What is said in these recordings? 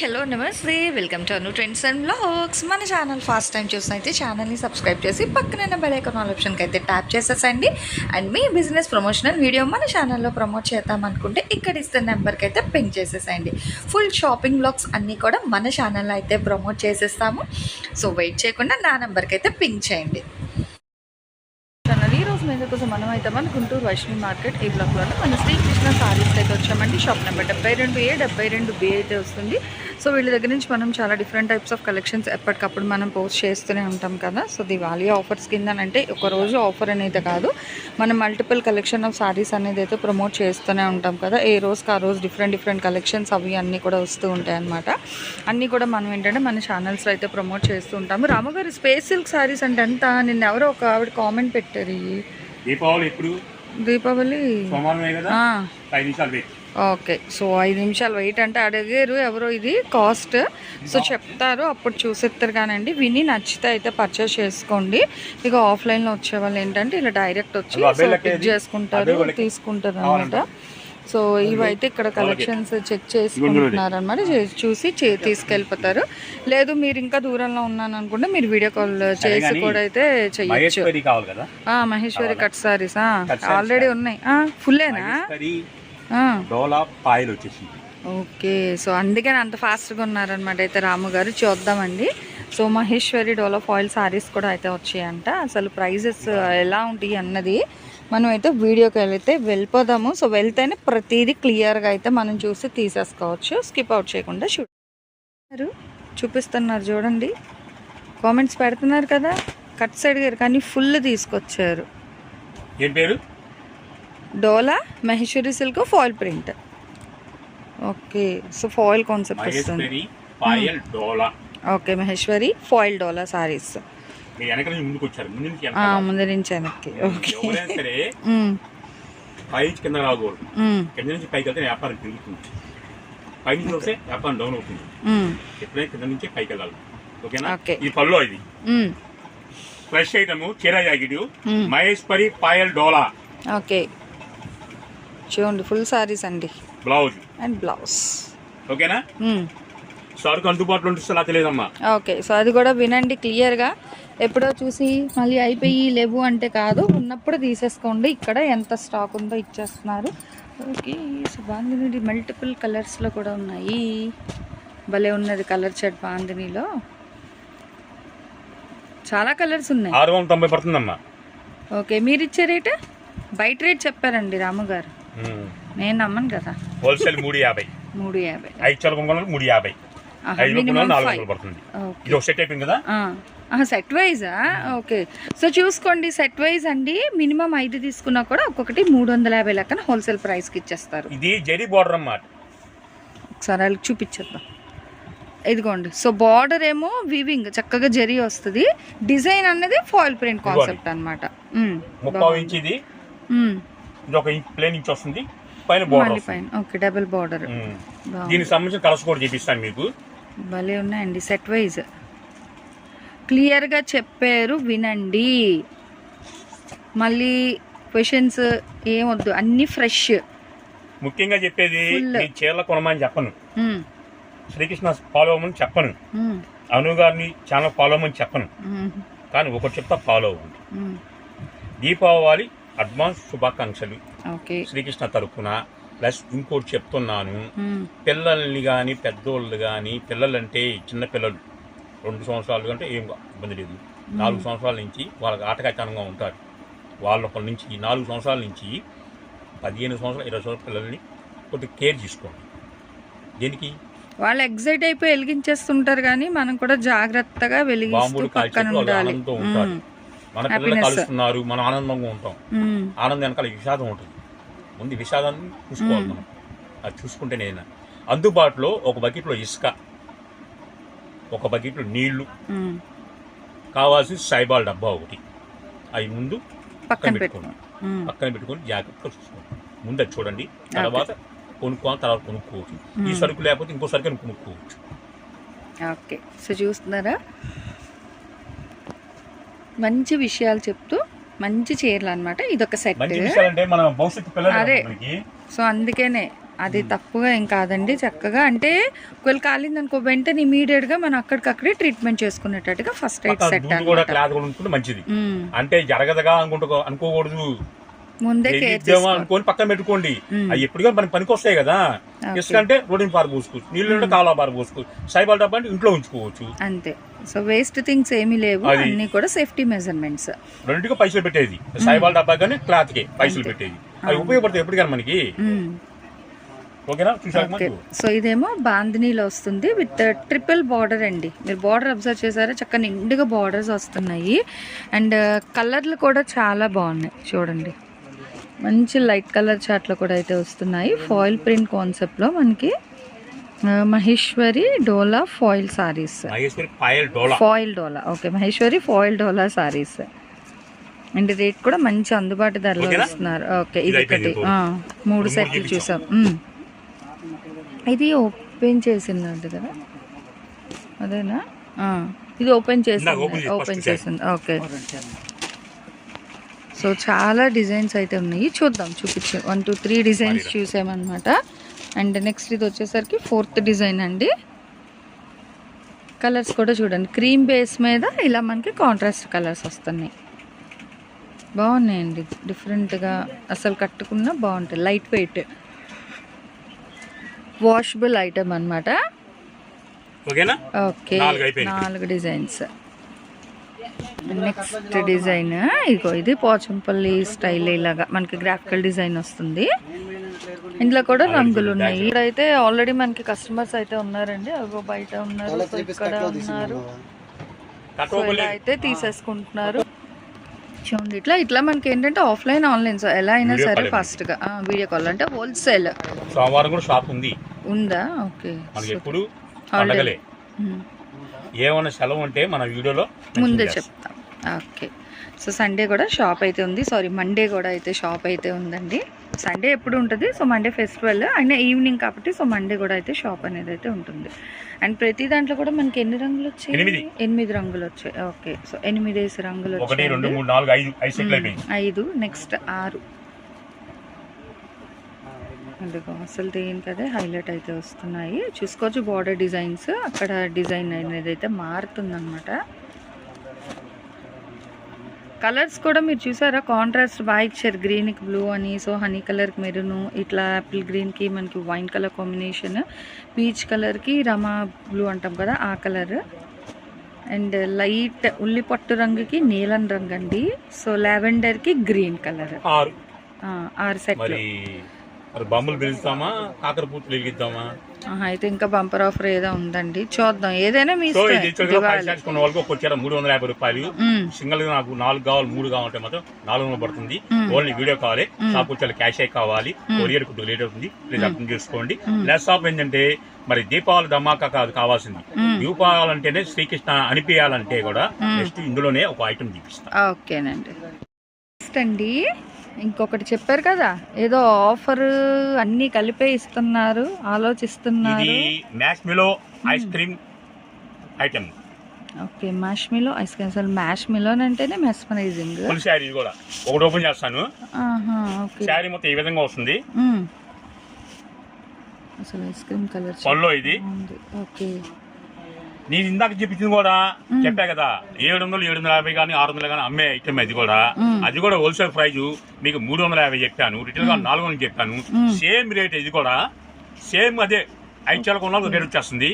Hello నమస్తే, welcome to Anu trends and blogs. మన channel first time చూసినైతే ఛానల్ని సబ్స్క్రైబ్ చేసి పక్కన బెల్ ఐకాన్ ఆప్షన్కి అయితే ట్యాప్ చేసేసండి. అండ్ మీ బిజినెస్ ప్రమోషనల్ వీడియో మన ఛానల్లో ప్రమోట్ చేద్దాం అనుకుంటే ఇక్కడ ఇస్తున్న నెంబర్కి అయితే పింక్ చేసేసండి. ఫుల్ షాపింగ్ బ్లాగ్స్ అన్నీ కూడా మన ఛానల్లో అయితే ప్రమోట్ చేసేస్తాము. సో వెయిట్ చేయకుండా నా నెంబర్కి అయితే పింక్ చేయండి. ఈరోజు మీద కోసం మనం అయితే మన గుంటూరు వైష్ణవి మార్కెట్ ఈ బ్లాక్లోనే మన శ్రీకృష్ణ సారీస్కి అయితే వచ్చామండి. షాప్ నెంబర్ 72A 72B అయితే వస్తుంది. సో వీళ్ళ దగ్గర నుంచి మనం చాలా డిఫరెంట్ టైప్స్ ఆఫ్ కలెక్షన్స్ ఎప్పటికప్పుడు మనం పోస్ట్ చేస్తూనే ఉంటాం కదా. సో దివాళీ ఆఫర్స్ కిందనంటే ఒకరోజు ఆఫర్ అనేది కాదు, మనం మల్టిపుల్ కలెక్షన్ ఆఫ్ సారీస్ అనేది అయితే ప్రమోట్ చేస్తూనే ఉంటాం కదా. ఏ రోజుకి ఆ రోజు డిఫరెంట్ కలెక్షన్స్ అవి అన్నీ కూడా వస్తూ ఉంటాయి అన్నమాట. అన్నీ కూడా మనం ఏంటంటే మన ఛానల్స్లో అయితే ప్రమోట్ చేస్తూ ఉంటాము. రామగారు స్పేస్ సిల్క్ సారీస్ అంటే ఎంత, నిన్న ఎవరో ఒక ఆవిడ కామెంట్ పెట్టారు. దీపావళి ఓకే. సో 5 నిమిషాలు వెయిట్ అంటే అడిగారు ఎవరో, ఇది కాస్ట్ సో చెప్తారు, అప్పుడు చూసేస్తారు కానండి. విని నచ్చితే అయితే పర్చేస్ చేసుకోండి. ఇక ఆఫ్లైన్లో వచ్చే వాళ్ళు ఏంటంటే ఇలా డైరెక్ట్ వచ్చి సో పిక్ చేసుకుంటారు, తీసుకుంటారు అనమాట. సో ఇవైతే ఇక్కడ కలెక్షన్స్ చెక్ చేసుకుంటున్నారు అనమాట. చూసి తీసుకెళ్ళిపోతారు. లేదు మీరు ఇంకా దూరంలో ఉన్నాను అనుకుంటే మీరు వీడియో కాల్ చేసి కూడా అయితే చెయ్యొచ్చు. మహేశ్వరి కట్ సారీస్ ఆల్రెడీ ఉన్నాయి. ఫుల్లేనా? ఓకే. సో అందుకని అంత ఫాస్ట్గా ఉన్నారనమాట అయితే రాము గారు. చూద్దామండి. సో మహేశ్వరి డోలా ఫాయిల్ సారీస్ కూడా అయితే వచ్చాయంట. అసలు ప్రైజెస్ ఎలా ఉంటాయి అన్నది మనం అయితే వీడియోకి అయితే వెళ్ళిపోదాము. సో వెళ్తేనే ప్రతిదీ క్లియర్గా అయితే మనం చూసి తీసేసుకోవచ్చు. స్కిప్ అవుట్ చేయకుండా చూపిస్తున్నారు చూడండి. కామెంట్స్ పెడుతున్నారు కదా. కట్ సైడ్ గారు కానీ ఫుల్ తీసుకొచ్చారు. ఏం పేరు? Dola Maheshwari silk foil print. Okay. So foil concept వస్తుంది. ఓకే. మహేశ్వరి ఫాయిల్ డోలా సారీస్ ముందు నుంచి వెనక్కి. ఓకే. కింద రాకూడదు, కింద నుంచి పైకి వెళ్తే వ్యాపారం పెరుగుతుంది, పై నుంచి వస్తే వ్యాపారం డౌన్ అవుతుంది. ఎప్పుడైనా కింద నుంచి పైకి వెళ్ళాలి. ఓకేనా? ఈ పళ్ళు ఇది ఫ్రెష్ ఐటమ్, చీర జాకెట్ మహేశ్వరి పాయల్ డోలా. ఓకే. చూడండి ఫుల్ సారీస్ అండి. Blouse and blouse. ఓకేనా? సరుకు అందుబాటులో ఉంటుంది తెలియదమ్మా. ఓకే. సో అది కూడా వినండి క్లియర్గా. ఎప్పుడో చూసి మళ్ళీ అయిపోయి లేవు అంటే కాదు, ఉన్నప్పుడు తీసేసుకోండి. ఇక్కడ ఎంత స్టాక్ ఉందో ఇచ్చేస్తున్నారు. ఓకే. సో బాందిని మల్టిపుల్ కలర్స్లో కూడా ఉన్నాయి. భలే ఉన్నది కలర్ షర్ట్ బాందినిలో. చాలా కలర్స్ ఉన్నాయి. 690 పడుతుందమ్మా. ఓకే. మీరు ఇచ్చే రేట్ బయట రేట్ చెప్పారండి రాము గారు, నేను నమ్మను కదా. హోల్సేల్ 350. 350. 5 చలకొంగలు 350. 400 పడుతుంది. ఇది ఒక సెట్ అయిపోయింది కదా. సెట్ వైజా? ఓకే. సో చూసుకోండి సెట్ వైజ్ అండి. మినిమం 5 తీసుకున్నా కూడా ఒక్కొక్కటి 350 లెక్కన హోల్సేల్ ప్రైస్కి ఇచ్చేస్తారు. ఇది జరీ బార్డర్ అన్నమాట. ఒకసారి వాళ్ళకి చూపించేద్దాం. ఇదిగోండి. సో బార్డర్ ఏమో వీవింగ్ చక్కగా జరీ వస్తుంది, డిజైన్ అన్నది ఫాయిల్ ప్రింట్ కాన్సెప్ట్ అనమాట. 30 ఇంచ్ ఇది ఒక ప్లేన్ ఇంచ్ వస్తుంది, పైన బార్డర్ పైన. ఓకే. Double border. దీనికి సంబంధించిన కలర్స్ కూడా చూపిస్తాను మీకు. భలే ఉన్నాయండి. సెట్ వైజ్ క్లియర్గా చెప్పారు, వినండి. మళ్ళీ క్వశ్చన్స్ ఏమొద్దు, అన్ని ఫ్రెష్. ముఖ్యంగా చెప్పేది చీరల కొనమని చెప్పను, శ్రీకృష్ణ ఫాలో అవ్వమని చెప్పను, అను గారిని ఛానల్ ఫాలో అవ్వమని చెప్పను. కానీ ఒకటి చెప్తా, ఫాలో అవ్వండి. దీపావళి అడ్వాన్స్ శుభాకాంక్షలు శ్రీకృష్ణ తరఫున. ప్లస్ ఇంకోటి చెప్తున్నాను, పిల్లల్ని కానీ పెద్దోళ్ళు కానీ, పిల్లలంటే చిన్న పిల్లలు 2 సంవత్సరాలు కంటే ఏం ఇబ్బంది లేదు, 4 సంవత్సరాల నుంచి వాళ్ళకి ఆటకాయతనంగా ఉంటారు. వాళ్ళ నుంచి 4 సంవత్సరాల నుంచి 15 సంవత్సరాలు 20 సంవత్సరాల పిల్లల్ని కొద్దిగా కేర్ తీసుకోండి. దేనికి? వాళ్ళు ఎగ్జైట్ అయిపోయి వెలిగించేస్తుంటారు, కానీ మనం కూడా జాగ్రత్తగా వెలిగిస్తూ పక్కన ఉండాలి. మన పిల్లలు కలుస్తున్నారు, మనం ఆనందంగా ఉంటాం. ఆనందం వెనకాల విషాదం ఉంటుంది. ముందు విషాదాన్ని చూసుకోవాలి మనం. అది చూసుకుంటే నేను అందుబాటులో ఒక బకెట్లో ఇసుక, ఒక బకెట్లో నీళ్లు, కావాల్సిన సైబాల్ డబ్బా ఒకటి, అవి ముందు పక్కన పెట్టుకొని జాగ్రత్తగా చూసుకోండి. ముందు అది చూడండి, తర్వాత కొనుక్కోవాలి, తర్వాత కొనుక్కోవచ్చు. ఈ సరుకు లేకపోతే ఇంకో సరుకు కొనుక్కోవచ్చు. ఓకే. సో చూస్తున్నారా, మంచి విషయాలు చెప్తూ మంచి చీరలు అనమాట. ఇదొక సెట్. అదే సో అందుకనే అది తప్పుగా ఏం కాదండి. చక్కగా అంటే ఒకవేళ కాలింది అనుకో వెంటనే ఇమీడియట్ గా మనం అక్కడికక్కడే ట్రీట్మెంట్ చేసుకునేటట్టుగా ఫస్ట్ ఎయిడ్ సెట్ కూడా క్లాత్ కూడా ఉంటుంటే మంచిది. అంటే జరగదగా అనుకోకూడదు, ముందే అనుకోని పక్కన పెట్టుకోండి. అవి ఎప్పుడుగా మనకి పనికి వస్తాయి కదా. ఎందుకంటే రోడ్డు పారు పోసుకోవచ్చు, నీళ్ళు కాలువ పారు పోసుకోవచ్చు, సైబాల్ డబ్బా అంటే ఇంట్లో ఉంచుకోవచ్చు అంతే. సో వేస్ట్ థింగ్స్ ఏమీ లేవు, అన్ని కూడా సేఫ్టీ మెజర్మెంట్స్. రెండింటికి పైసలు పెట్టేది, సైబాల్ డబ్బా కానీ క్లాత్ కి పైసలు పెట్టేది. అవి ఉపయోగపడతాయి ఎప్పుడు కానీ మనకి. ఓకేనా? చూసాక. సో ఇదేమో బాందినీలో వస్తుంది విత్ ట్రిపుల్ బార్డర్ అండి. మీరు బార్డర్ అబ్జర్వ్ చేశారా, చక్కగా నిండుగా బార్డర్స్ వస్తున్నాయి. అండ్ కలర్లు కూడా చాలా బాగున్నాయి చూడండి, మంచి లైట్ కలర్ చాట్లు కూడా అయితే వస్తున్నాయి. ఫాయిల్ ప్రింట్ కాన్సెప్ట్లో మనకి Maheshwari Dola foil sarees. Foil Dola, okay, Maheshwari foil Dola sarees. And rate కూడా మంచి అందుబాటు ధరలో ఇస్తున్నారు. ఓకే, ఇది ఒకటి 3 సెట్లు చూసాం. ఇది ఓపెన్ చేసిందంట కదా, అదేనా? ఇది ఓపెన్ చేసింది. ఓకే, సో చాలా డిజైన్స్ అయితే ఉన్నాయి, చూద్దాం. చూపించు 1 2 3 డిజైన్స్ చూసామన్నమాట. అండ్ నెక్స్ట్ ఇది వచ్చేసరికి 4th డిజైన్ అండి. కలర్స్ కూడా చూడండి, క్రీమ్ బేస్ మీద ఇలా మనకి కాంట్రాస్ట్ కలర్స్ వస్తున్నాయి. బాగున్నాయండి, డిఫరెంట్గా అసలు కట్టుకున్నా బాగుంటుంది. లైట్ వెయిట్ వాషబుల్ ఐటమ్ అనమాట. Okay, 4 designs. నెక్స్ట్ డిజైన్ ఇగో, ఇది పోచంపల్లి స్టైల్ ఇలాగా మనకి గ్రాఫికల్ డిజైన్ వస్తుంది. ఇందులో కూడా రంగులు ఉన్నాయి. ఇక్కడైతే ఆల్రెడీ మనకి కస్టమర్స్ అయితే ఉన్నారండి, అగో బయట ఉన్నారు, ఇక్కడ ఉన్నారు. సో ఇలా అయితే తీసేసుకుంటున్నారు. చూడండి, ఇట్లా మనకి ఏంటంటే ఆఫ్లైన్ ఆన్లైన్, సో ఎలా అయినా సరే ఫాస్ట్ గా వీడియో కాల్ అంటే హోల్సేల్. సోమవారం కూడా షాప్ ఉంది, ఉందా? ఓకే, ఏమైనా సెలవు ఉంటే మన వీడియోలో ముందే చెప్తాం. ఓకే, సో సండే కూడా షాప్ అయితే ఉంది, సారీ మండే కూడా అయితే షాప్ అయితే ఉందండి. సండే ఎప్పుడు ఉంటుంది, సో మండే ఫెస్టివల్ అయినా ఈవినింగ్ కాబట్టి, సో మండే కూడా అయితే షాప్ అనేది అయితే ఉంటుంది. అండ్ ప్రతి దాంట్లో కూడా మనకి ఎన్ని రంగులు వచ్చాయి? 8 రంగులు వచ్చాయి. ఓకే, సో 8 రంగులు వచ్చాయి. 1 2 3 4 5 నెక్స్ట్ 6. అందుకో అసలు దేనికి అదే హైలైట్ అయితే వస్తున్నాయి. చూసుకోవచ్చు బార్డర్ డిజైన్స్, అక్కడ డిజైన్ అనేది అయితే మారుతుందన్నమాట. కలర్స్ కూడా మీరు చూసారా, కాంట్రాస్ట్ బాగా ఇచ్చారు. గ్రీన్కి బ్లూ అని, సో హనీ కలర్కి మెరూను, ఇట్లా యాపిల్ గ్రీన్కి మనకి వైన్ కలర్ కాంబినేషన్, పీచ్ కలర్కి రమా బ్లూ అంటాం కదా ఆ కలర్, అండ్ లైట్ ఉల్లి పట్టు రంగుకి నీలం రంగు అండి. So లావెండర్కి green colour. 6 సెట్లు. బాంబులు వెలిగిద్దామా, కాకర పూట్లు వెలిగిద్దామా? అయితే ఇంకా బంపర్ ఆఫర్ ఏదో ఉందండి, చూద్దాం. ఏదైనా మీ వాళ్ళకి వచ్చారా 350 రూపాయలు సింగిల్ గా. నాకు 4 కావాలి, 3 కావాలంటే మాత్రం 400 పడుతుంది. ఓన్లీ వీడియో కావాలి. షాప్ వచ్చే క్యాష్ అయి కావాలి, కొరియర్ కొద్దిగా లేట్ అవుతుంది, ప్లీజ్ అర్థం చేసుకోండి. నెక్స్ట్ షాప్ ఏంటంటే మరి దీపావళి ధమాకా కాదు కావాల్సింది. దీపావళి అంటేనే శ్రీకృష్ణ అనిపించాలంటే కూడా నెక్స్ట్ ఇందులోనే ఒక ఐటమ్ చూపిస్తా. ఓకేనండి. నెక్స్ట్ అండి ఇంకొకటి చెప్పారు కదా, ఏదో ఆఫర్ అన్ని కలిపే ఇస్తున్నారు, ఆలోచిస్తున్నారు. Marshmallow ice cream item. Okay, marshmallow ice cream. అసలు మ్యాష్మిలో అంటేనే మెస్మరైజింగ్. ఫుల్ శారీ కూడా ఒకటి ఓపెన్ చేస్తాను. ఓకే, శారీ మొత్తం ఈ విధంగా వస్తుంది. అసలు ఐస్ క్రీమ్ కలర్ పల్లో ఇది. ఓకే, నేను ఇందాక చెప్పింది కూడా చెప్పా కదా, 700 750 కానీ 600 కానీ అమ్మే ఐటమ్. అది కూడా హోల్సేల్ ప్రైజ్ మీకు 350 చెప్పాను, రిటైల్ గా 400 చెప్పాను. సేమ్ రేట్, ఇది కూడా సేమ్ అదే 5 కొన్నాళ్ళు రేట్ వచ్చేస్తుంది.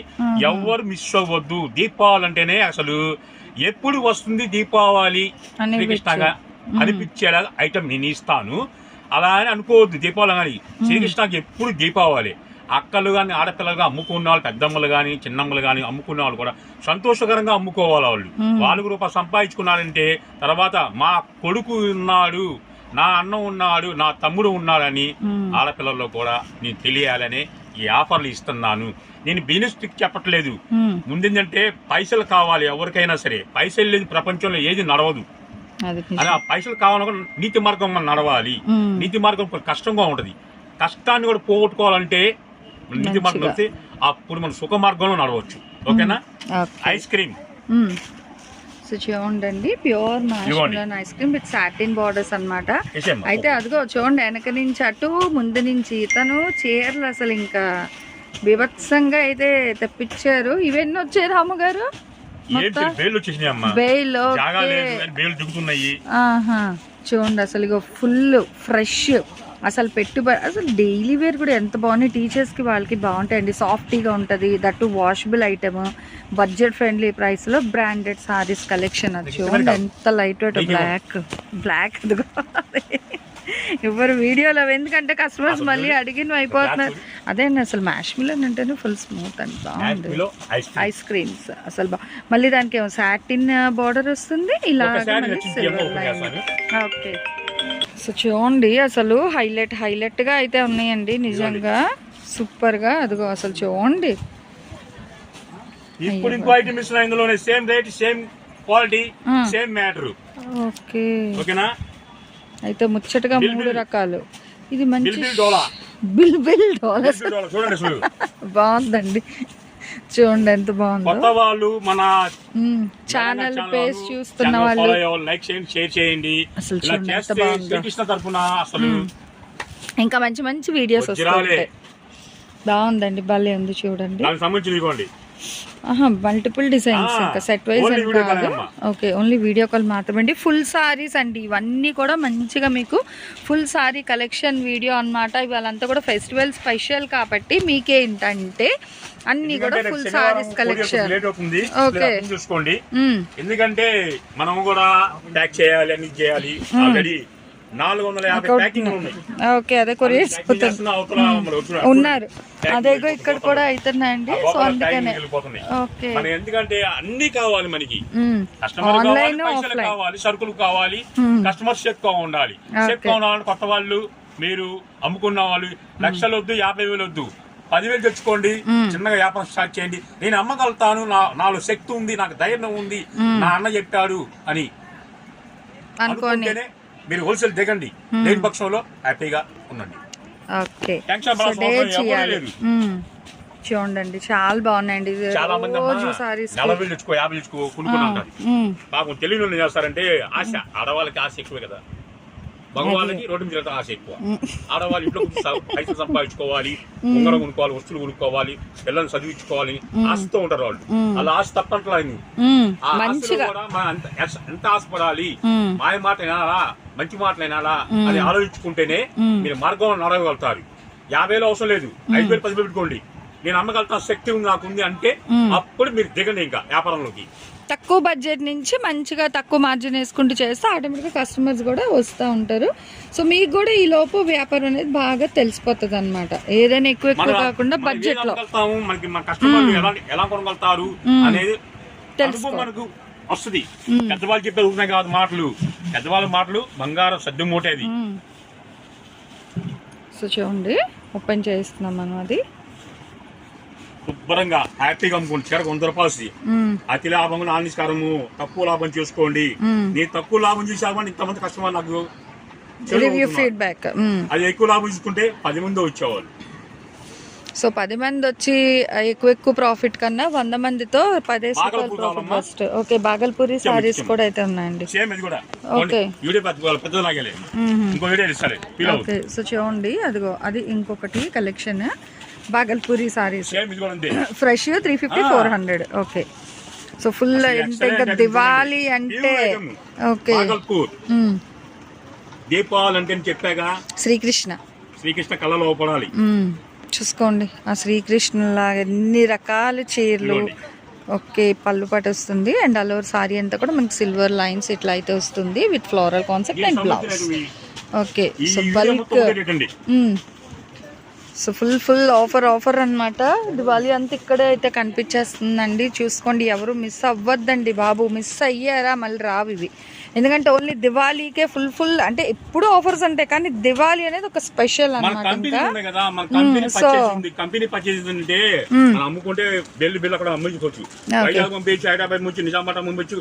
ఎవరు మిస్ అవ్వద్దు. దీపావళి అంటేనే అసలు ఎప్పుడు వస్తుంది దీపావళి శ్రీకృష్ణగా అనిపించేలాగా ఐటమ్ నేను ఇస్తాను. అలా అని అనుకోవద్దు. దీపావళి కానీ శ్రీకృష్ణకి ఎప్పుడు దీపావళి. అక్కలు కానీ ఆడపిల్లలుగా అమ్ముకున్న వాళ్ళు, పెద్దమ్మలు కానీ చిన్నమ్మలు కానీ అమ్ముకున్న వాళ్ళు కూడా సంతోషకరంగా అమ్ముకోవాలి. వాళ్ళు రూపాయలు సంపాదించుకున్నారంటే తర్వాత మా కొడుకు ఉన్నాడు, నా అన్న ఉన్నాడు, నా తమ్ముడు ఉన్నాడని ఆడపిల్లల్లో కూడా నేను తెలియాలనే ఈ ఆఫర్లు ఇస్తున్నాను. నేను బిజినెస్ ట్రిక్ చెప్పట్లేదు. ముందేంటంటే పైసలు కావాలి ఎవరికైనా సరే. పైసలు లేని ప్రపంచంలో ఏది నడవదు. అలా పైసలు కావాలనుకో నీతి మార్గం మనం నడవాలి. నీతి మార్గం కష్టంగా ఉంటది. కష్టాన్ని కూడా పోగొట్టుకోవాలంటే నీతి మార్గం వస్తే అప్పుడు మనం సుఖ మార్గంలో నడవచ్చు. ఓకేనా? Ice cream. సో చూడండి pure muskmelon ice cream with satin borders అన్నమాట. అయితే అదిగో చూడండి వెనక నుంచి అటు ముందు నుంచి తను చీరలు అసలు ఇంకా బీభత్సంగా అయితే తెప్పించారు. ఇవన్నీ వచ్చాయి రాముగారు చూడండి అసలు ఇగో ఫుల్ ఫ్రెష్ అసలు పెట్టుబడి అసలు డైలీ వేర్ కూడా ఎంత బాగున్నాయి. టీచర్స్కి వాళ్ళకి బాగుంటాయండి. సాఫ్టీగా ఉంటుంది, that washable item, budget friendly ప్రైస్లో బ్రాండెడ్ సారీస్ కలెక్షన్. అది చూడండి ఎంత లైట్ వెయిట్ బ్లాక్ అదిగో ఎవరు వీడియోలో ఎందుకంటే కస్టమర్స్ మళ్ళీ అడిగిన అయిపోతున్నారు. అదే అసలు మ్యాష్మెలన్ అంటేనే ఫుల్ స్మూత్ అండ్ బాగుంది. ఐస్ క్రీమ్స్ అసలు మళ్ళీ దానికి ఏమో సాటిన్ బార్డర్ వస్తుంది ఇలాగ మళ్ళీ సిల్వర్ లైన్. ఓకే సో చూడండి అసలు హైలైట్ గా అయితే ఉన్నాయండి నిజంగా సూపర్ గా. అదిగో అసలు చూడండి ఇప్పుడు ఇంకో ఐటమ్ ఇస్తున్నా ఇందులోనే same rate same quality same matter. Okay ఓకేనా. అయితే ముచ్చటగా 3 రకాలు. ఇది మంచి బిల్ డాలర్స్ చూడండి బాగుందండి. చూడండి ఎంత బాగుంది. కొత్త వాళ్ళు మన ఛానల్ పేజ్ చూస్తున్న వాళ్ళు లైక్ చేయండి, షేర్ చేయండి. అసలు చూడండి ఎంత బాగుంది. శ్రీకృష్ణ తరపున అసలు ఇంకా మంచి వీడియోస్ వస్తాయి. బాగుందండి, భలే ఉంది చూడండి. దానికి సంబంధించి మల్టిపుల్ డిజైన్స్ ఇంకా సెట్ వైజ్ అని కాదు. ఓకే ఓన్లీ వీడియో కాల్ మాత్రమే అండి. ఫుల్ సారీస్ అండి ఇవన్నీ కూడా మంచిగా మీకు ఫుల్ సారీ కలెక్షన్ వీడియో అన్నమాట. ఇవాళంతా కూడా ఫెస్టివల్ స్పెషల్ కాబట్టి మీకే ఏంటంటే అన్ని కూడా ఫుల్ సారీస్ కలెక్షన్. ఓకే చూసుకోండి ఎందుకంటే మనం కూడా ప్యాక్ చేయాలి అన్ని చేయాలి. ఆల్రెడీ 450 ప్యాకింగ్ ఉన్నాయి. ఓకే అదే కొరియర్స్ ఉన్నారు. అదే ఇక్కడ కూడా అవుతున్నాయండి. సో అందుకనే ఓకే ఎందుకంటే అన్ని కావాలి మనకి. కస్టమర్ కావాలి, సరుకులు కావాలి, కస్టమర్స్ ఎక్కువ ఉండాలి. ఎక్కువ ఉండాలని కొత్త వాళ్ళు మీరు అమ్ముకున్న వాళ్ళు లక్షలు వద్దు, 50,000 వద్దు, 10,000 తెచ్చుకోండి. చిన్నగా వ్యాపారం స్టార్ట్ చేయండి. నేను అమ్మగలుగుతాను, నాలో శక్తి ఉంది, నాకు ధైర్యం ఉంది, నా అన్న చెప్పాడు అని అనుకుంటేనే మీరు హోల్సేల్ దిగండి. లేని పక్షంలో హ్యాపీగా ఉండండి. ఓకే చూడండి చాలా బాగున్నాయండి. చాలా మంది 40,000 తెచ్చుకో 50 తెచ్చుకో కొనుక్కుంటారు. పాపం తెలియని వాళ్ళు చేస్తారంటే ఆశ. ఆడవాళ్ళకి ఆశ ఎక్కువే కదా, మగవాళ్ళకి రోడ్డు మీద ఆశ ఎక్కువ. ఆడవాళ్ళు ఇంట్లో పైసలు సంపాదించుకోవాలి, ఉంగరం కొనుక్కోవాలి, వస్తువులు కొనుక్కోవాలి, పిల్లల్ని చదివించుకోవాలి ఆశతో ఉంటారు వాళ్ళు. అలా ఆశ తప్పట్లేదు. ఆ ఆశలో కూడా మనం ఎంత ఆశపడాలి, మాయ మాట వినాలా, మంచి మాటలు వినాలా అని ఆలోచించుకుంటేనే మీరు మార్గంలో నడవగలుగుతారు. 50,000 అవసరం లేదు, 5,000 10,000 పెట్టుకోండి. నేను అమ్మగలుగుతా శక్తి ఉంది నాకుంది అంటే అప్పుడు మీరు దిగండి ఇంకా వ్యాపారంలోకి. తక్కువ బడ్జెట్ నుంచి మంచిగా తక్కువ మార్జిన్ వేసుకుంటూ చేస్తే ఆటోమేటిక్గా కస్టమర్స్ కూడా వస్తూ ఉంటారు. సో మీకు కూడా ఈ లోపు వ్యాపారం అనేది బాగా తెలిసిపోతుంది అనమాట. ఏదైనా ఎక్కువ కాకుండా బడ్జెట్ లో ఎలా కొనగలుగుతారు అనేది తెలుసు మనకు వస్తుంది. పెద్దవాళ్ళు చెప్పేది ఉన్నాయి కాదు మాటలు, పెద్దవాళ్ళ మాటలు బంగారం సద్దు మూటేది. సో చూడండి ఓపెన్ చేస్తున్నాం మనం. అది శుభ్రంగా హ్యాపీగా అమ్ముకోండి. చీరకు 100 రూపాయలు. అతి లాభం నానిస్కారము, తక్కువ లాభం చేసుకోండి. నేను తక్కువ లాభం చేసామని ఇంతమంది కస్టమర్ నాకు ఫీడ్బ్యాక్. అది ఎక్కువ లాభం తీసుకుంటే 10 మంది వచ్చేవాళ్ళు. సో 10 మంది వచ్చి ఎక్కువ ప్రాఫిట్ కన్నా 100 మందితో 10 profit first. Okay Bhagalpuri saris కూడా అయితే ఉన్నాయండి. ఓకే ఓకే సో చూడండి అదిగో అది ఇంకొకటి collection Bhagalpuri saris fresh 350 400. Okay so full ఇంకా దివాలి అంటే ఓకే దీపావళి అంటే చెప్పాగా శ్రీకృష్ణ కళలో పడాలి. చూసుకోండి ఆ శ్రీకృష్ణులాగా ఎన్ని రకాల చీరలు. ఓకే పళ్ళు పట్టు వస్తుంది అండ్ ఆల్ ఓవర్ సారీ అంతా కూడా మనకి సిల్వర్ లైన్స్ ఇట్లా అయితే వస్తుంది with floral concept and blouse. Okay so bulk so full offer అన్నమాట. దివాళీ అంతా ఇక్కడే అయితే కనిపించేస్తుందండి. చూసుకోండి ఎవరు మిస్ అవ్వద్దండి బాబు. మిస్ అయ్యారా మళ్ళీ రావు ఇవి. ఎందుకంటే ఓన్లీ దివాళీకే ఫుల్ అంటే ఎప్పుడు ఆఫర్స్ అంటే కానీ దివాళీ అనేది ఒక స్పెషల్ అన్నమాట. కంపెనీ పర్చేస్ అంటే అమ్ముకుంటే బిల్లు అక్కడ అమ్మించుకోవచ్చు. వైజాగ్ పంపించు, హైదరాబాద్ నుంచి నిజామాబాద్ పంపించు,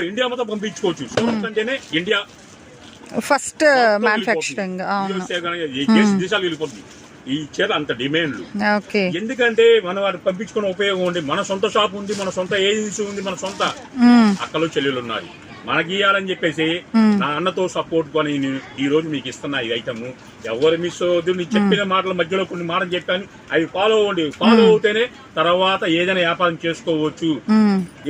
ఇండియా మొత్తం పంపించుకోవచ్చు. అంటేనే ఇండియా ఫస్ట్ మ్యానుఫ్యాక్చరింగ్. దేశాలు వెళ్ళిపోతుంది. ఈ చీర అంత డిమాండ్లు. ఓకే. ఎందుకంటే మనం వాటిని పంపించుకునే ఉపయోగం ఉంది. మన సొంత షాప్ ఉంది, మన సొంత ఏజెన్సీ ఉంది, మన సొంత అక్కలు చెల్లెలు ఉన్నారు. మనకి ఇవ్వాలని చెప్పేసి నా అన్నతో సపోర్ట్ కొని ఈ రోజు మీకు ఇస్తున్నా ఈ ఐటమ్. ఎవరు మిస్ అవ్వద్దు. నీకు చెప్పిన మాటల మధ్యలో కొన్ని మాటలు చెప్పాను, అవి ఫాలో అవ్వండి. ఫాలో అవుతేనే తర్వాత ఏదైనా వ్యాపారం చేసుకోవచ్చు.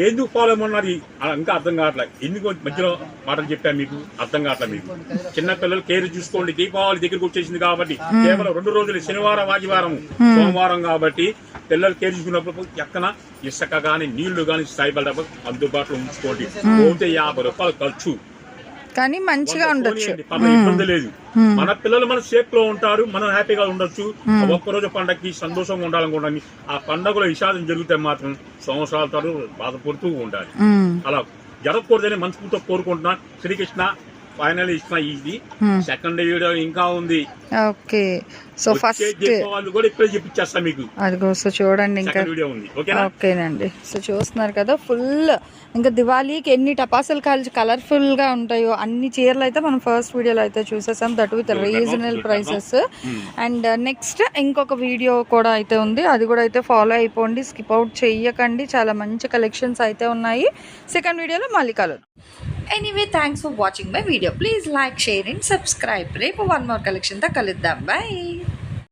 ఎందుకు ఫాలో అవ్వమన్నది ఇంకా అర్థం కావట్లేదు. ఎందుకు మధ్యలో మాటలు చెప్పాను మీకు అర్థం కావట్లేదు. మీకు చిన్న పిల్లలు కేర్ చూసుకోండి. దీపావళి దగ్గరకు వచ్చేసింది కాబట్టి కేవలం 2 రోజులు, శనివారం ఆదివారం సోమవారం కాబట్టి పిల్లలు కేర్ చూసుకున్నప్పుడు ఎక్కన ఇసుక గాని నీళ్లు గాని సైబర్ డబ్బు అందుబాటులో ఉంచుకోండి. పోతే 50 రూపాయలు ఖర్చు, కానీ మంచిగా ఉండొచ్చు, ఇబ్బంది లేదు. మన పిల్లలు మన సేఫ్ లో ఉంటారు, మనం హ్యాపీగా ఉండొచ్చు. ఒక్కరోజు పండగకి సంతోషంగా ఉండాలనుకోండి. ఆ పండగలో విషాదం జరిగితే మాత్రం సంవత్సరాల తరబడి బాధపడుతూ ఉండాలి. అలా జరగకూడదని మనస్ఫూర్తితో కోరుకుంటున్నా. శ్రీకృష్ణ ఫైనల్ ఇచ్చిన ఇది సెకండ్ వీడియో ఇంకా ఉంది. ఓకే. సో ఫస్ట్ వాళ్ళు కూడా ఇప్పుడే చూపించేస్తా మీకు. అదిగో సో చూడండి, ఇంకా వీడియో ఉంది. ఓకేనండి. సో చూస్తున్నారు కదా, ఫుల్ ఇంకా దివాళీకి ఎన్ని టపాసులు కాల్చి కలర్ఫుల్ గా ఉంటాయో అన్ని చీరలు అయితే మనం ఫస్ట్ వీడియోలో అయితే చూసేసాం. That with reasonable prices. And next ఇంకొక వీడియో కూడా అయితే ఉంది, అది కూడా అయితే ఫాలో అయిపోండి, స్కిప్ అవుట్ చెయ్యకండి. చాలా మంచి కలెక్షన్స్ అయితే ఉన్నాయి. సెకండ్ వీడియోలో మళ్ళీ కలుద్దాం. Anyway, thanks for watching my video. Please like, share and subscribe. రేపు 1 more కలెక్షన్ తో కలుద్దాం. బాయ్.